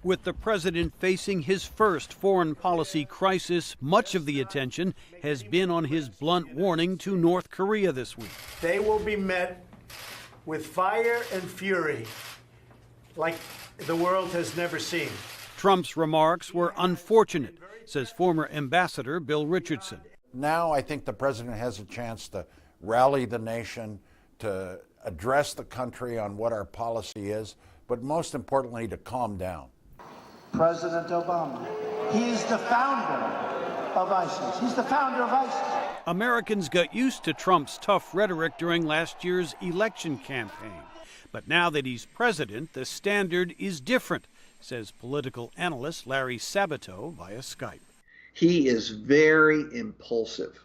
With the president facing his first foreign policy crisis, much of the attention has been on his blunt warning to North Korea this week. They will be met with fire and fury like the world has never seen. Trump's remarks were unfortunate, says former Ambassador Bill Richardson. Now I think the president has a chance to rally the nation, to address the country on what our policy is, but most importantly, to calm down. President Obama, he is the founder of ISIS. He's the founder of ISIS. Americans got used to Trump's tough rhetoric during last year's election campaign. But now that he's president, the standard is different, says political analyst Larry Sabato via Skype. He is very impulsive.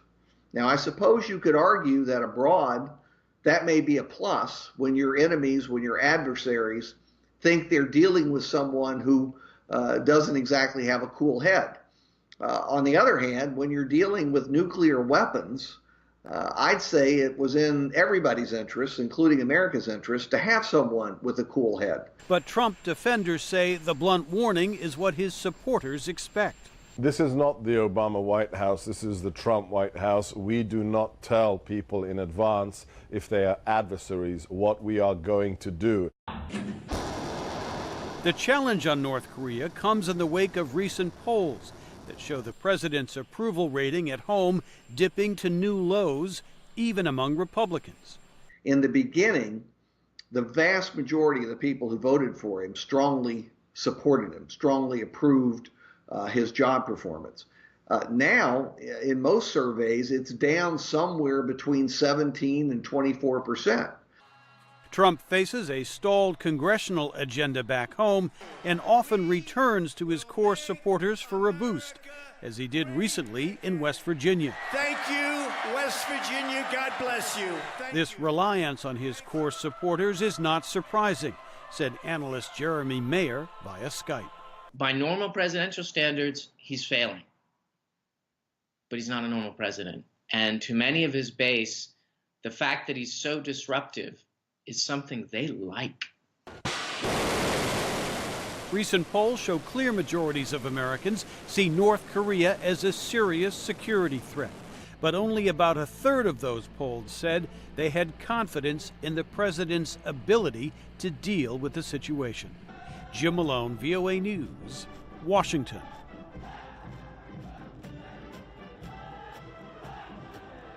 Now, I suppose you could argue that abroad, that may be a plus when your enemies, when your adversaries think they're dealing with someone who doesn't exactly have a cool head. On the other hand, when you're dealing with nuclear weapons, I'd say it was in everybody's interest, including America's interest, to have someone with a cool head. But Trump defenders say the blunt warning is what his supporters expect. This is not the Obama White House. This is the Trump White House. We do not tell people in advance, if they are adversaries, what we are going to do. The challenge on North Korea comes in the wake of recent polls that show the president's approval rating at home dipping to new lows, even among Republicans. In the beginning, the vast majority of the people who voted for him strongly supported him, strongly approved his job performance. Now, in most surveys, it's down somewhere between 17 and 24%. Trump faces a stalled congressional agenda back home and often returns to his core supporters for a boost, as he did recently in West Virginia. Thank you, West Virginia. God bless you. This reliance on his core supporters is not surprising, said analyst Jeremy Mayer via Skype. By normal presidential standards, he's failing. But he's not a normal president. And to many of his base, the fact that he's so disruptive is something they like. Recent polls show clear majorities of Americans see North Korea as a serious security threat. But only about a third of those polled said they had confidence in the president's ability to deal with the situation. Jim Malone, VOA News, Washington.